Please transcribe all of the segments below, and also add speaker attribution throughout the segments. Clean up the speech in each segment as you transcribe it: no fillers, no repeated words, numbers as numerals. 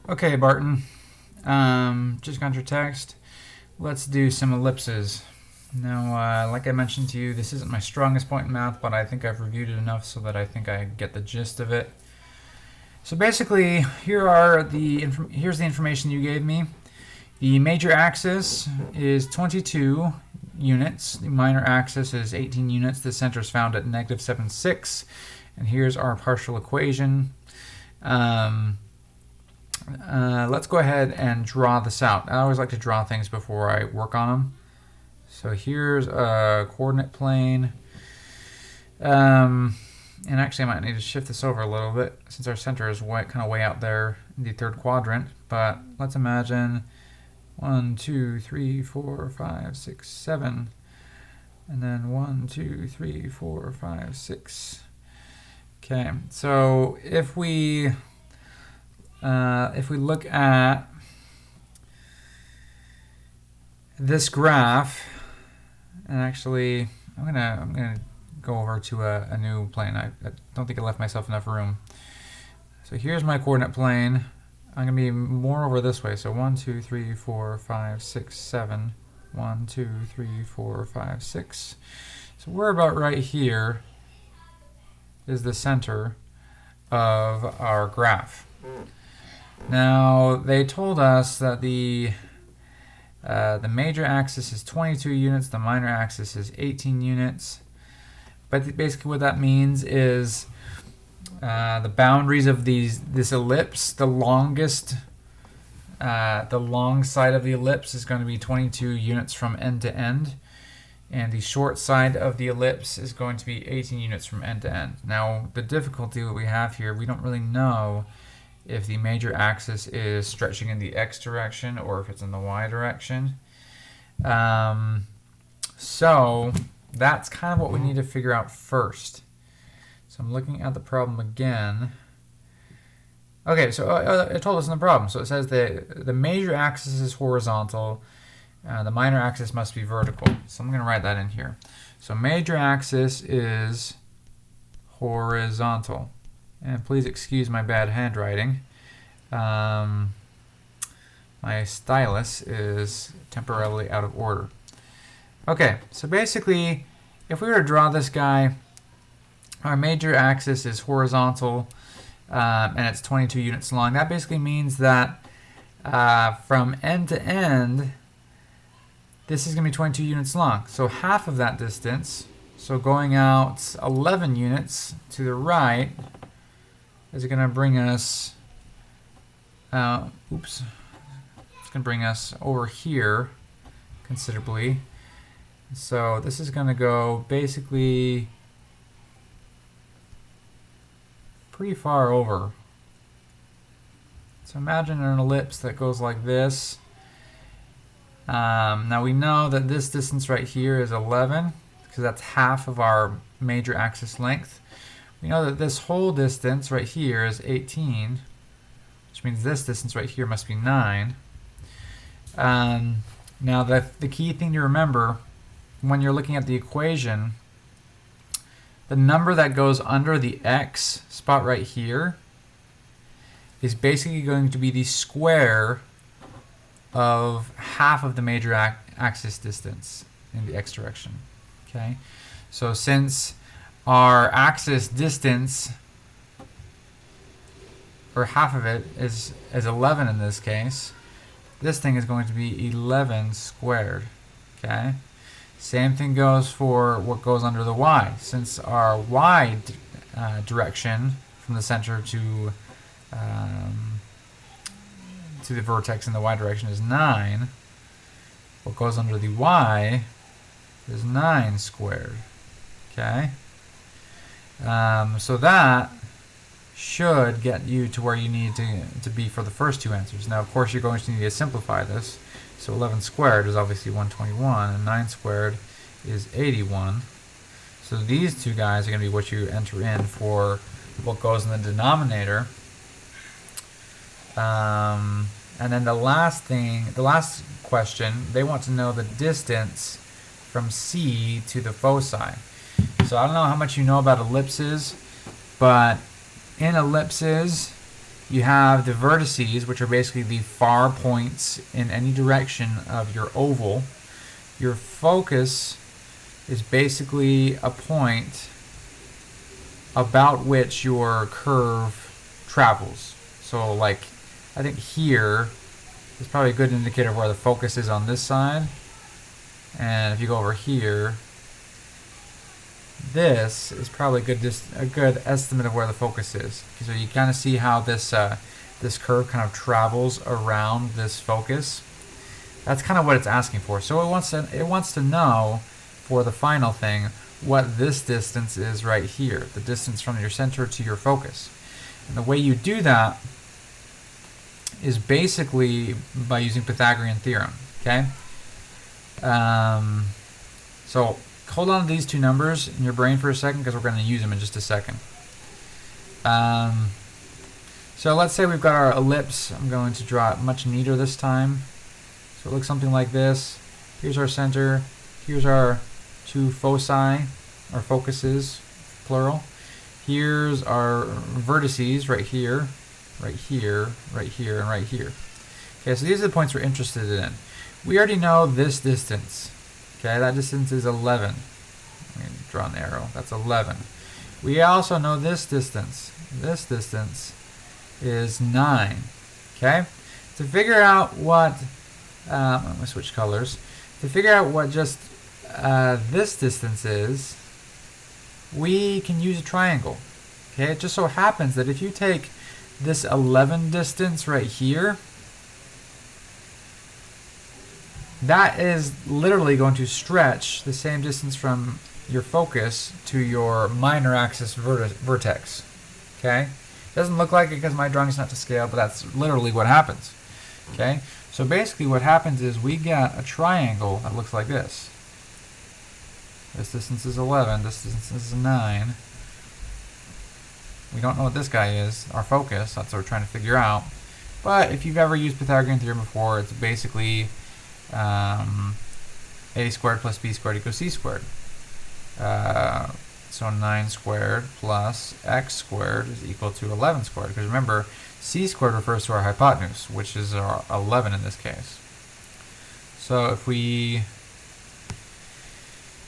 Speaker 1: Okay, Barton. Just got your text. Let's do some ellipses. Now, like I mentioned to you, this isn't my strongest point in math, but I think I've reviewed it enough so that I think I get the gist of it. So basically, here's the information you gave me. The major axis is 22 units. The minor axis is 18 units. The center is found at -7.6. And here's our partial equation. Let's go ahead and draw this out. I always like to draw things before I work on them. So here's a coordinate plane. And actually I might need to shift this over a little bit since our center is kind of way out there in the third quadrant. But let's imagine 1, 2, 3, 4, 5, 6, 7. And then 1, 2, 3, 4, 5, 6. Okay, so if we look at this graph, and actually I'm gonna go over to a new plane. I don't think I left myself enough room. So here's my coordinate plane. I'm gonna be more over this way. So 1, 2, 3, 4, 5, 6, 7. 1, 2, 3, 4, 5, 6. So we're about right here is the center of our graph. Now they told us that the major axis is 22 units, the minor axis is 18 units. But basically what that means is the boundaries of this ellipse, the long side of the ellipse is going to be 22 units from end to end, and the short side of the ellipse is going to be 18 units from end to end. Now the difficulty that we have here, we don't really know if the major axis is stretching in the x direction or if it's in the y direction. So that's kind of what we need to figure out first. So I'm looking at the problem again. Okay, so it told us in the problem. So it says the major axis is horizontal, the minor axis must be vertical. So I'm going to write that in here. So major axis is horizontal. And please excuse my bad handwriting. My stylus is temporarily out of order. Okay, so basically, if we were to draw this guy, our major axis is horizontal, and it's 22 units long. That basically means that from end to end, this is going to be 22 units long. So half of that distance, so going out 11 units to the right, is going to bring us, it's going to bring us over here considerably. So this is going to go basically pretty far over. So imagine an ellipse that goes like this. Now we know that this distance right here is 11 because that's half of our major axis length. We know that this whole distance right here is 18, which means this distance right here must be 9. Now the key thing to remember when you're looking at the equation, the number that goes under the x spot right here is basically going to be the square of half of the major axis distance in the x direction. Okay, so since our axis distance, or half of it, is 11 in this case, this thing is going to be 11 squared. Okay, same thing goes for what goes under the y. Since our y direction from the center to the vertex in the y direction is 9, what goes under the y is 9 squared. Okay, so that should get you to where you need to be for the first two answers. Now, of course, you're going to need to simplify this. So 11 squared is obviously 121, and 9 squared is 81. So these two guys are going to be what you enter in for what goes in the denominator. And then the last question, they want to know the distance from C to the foci. So I don't know how much you know about ellipses, but in ellipses, You have the vertices, which are basically the far points in any direction of your oval. Your focus is basically a point about which your curve travels. So like, I think here is probably a good indicator of where the focus is on this side. And if you go over here, this is probably a good estimate of where the focus is. So you kind of see how this this curve kind of travels around this focus. That's kind of what it's asking for. So it wants to know for the final thing what this distance is right here, the distance from your center to your focus. And the way you do that is basically by using Pythagorean theorem. Okay. So hold on to these two numbers in your brain for a second because we're going to use them in just a second. So let's say we've got our ellipse. I'm going to draw it much neater this time. So it looks something like this. Here's our center. Here's our two foci, or focuses, plural. Here's our vertices right here, right here, right here, and right here. Okay, so these are the points we're interested in. We already know this distance. Okay, that distance is 11. Let me draw an arrow. That's 11. We also know this distance. This distance is 9. Okay? To figure out what, I'm going to switch colors. To figure out what just this distance is, we can use a triangle. Okay? It just so happens that if you take this 11 distance right here, that is literally going to stretch the same distance from your focus to your minor axis vertex. Okay? Doesn't look like it because my drawing is not to scale, but that's literally what happens. Okay? So basically what happens is we get a triangle that looks like this. This distance is 11, this distance is 9. We don't know what this guy is, our focus, that's what we're trying to figure out. But if you've ever used Pythagorean theorem before, it's basically a squared plus b squared equals c squared. So 9 squared plus x squared is equal to 11 squared. Because remember, c squared refers to our hypotenuse, which is our 11 in this case. So if we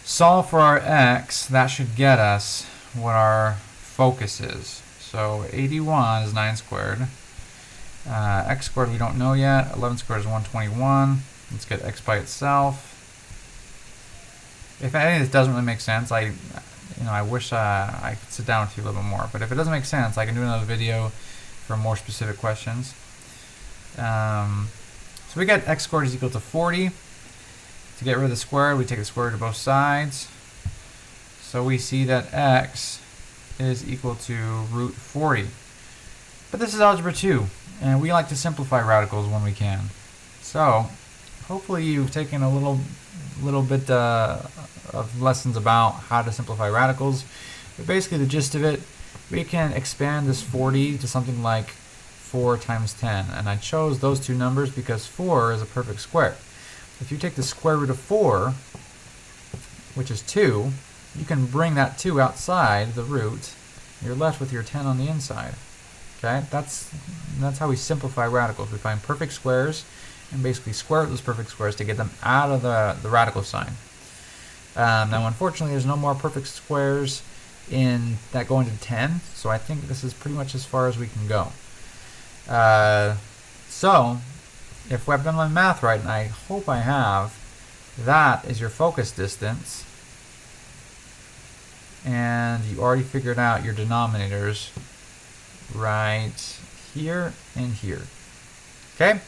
Speaker 1: solve for our x, that should get us what our focus is. So 81 is 9 squared. X squared we don't know yet. 11 squared is 121. Let's get x by itself. If any of this doesn't really make sense, I wish I could sit down with you a little bit more. But if it doesn't make sense, I can do another video for more specific questions. So we get x squared is equal to 40. To get rid of the square, we take the square root of both sides. So we see that x is equal to root 40. But this is algebra 2, and we like to simplify radicals when we can. So hopefully you've taken a little bit of lessons about how to simplify radicals. But basically the gist of it, we can expand this 40 to something like 4 times 10. And I chose those two numbers because 4 is a perfect square. If you take the square root of 4, which is 2, you can bring that 2 outside the root. You're left with your 10 on the inside. Okay, that's how we simplify radicals. We find perfect squares and basically square root those perfect squares to get them out of the radical sign. Now, unfortunately, there's no more perfect squares that go into 10, so I think this is pretty much as far as we can go. So, if I've done my math right, and I hope I have, that is your focus distance, and you already figured out your denominators right here and here. Okay?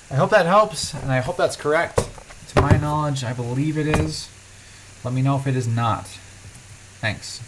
Speaker 1: I hope that helps, and I hope that's correct. To my knowledge, I believe it is. Let me know if it is not. Thanks.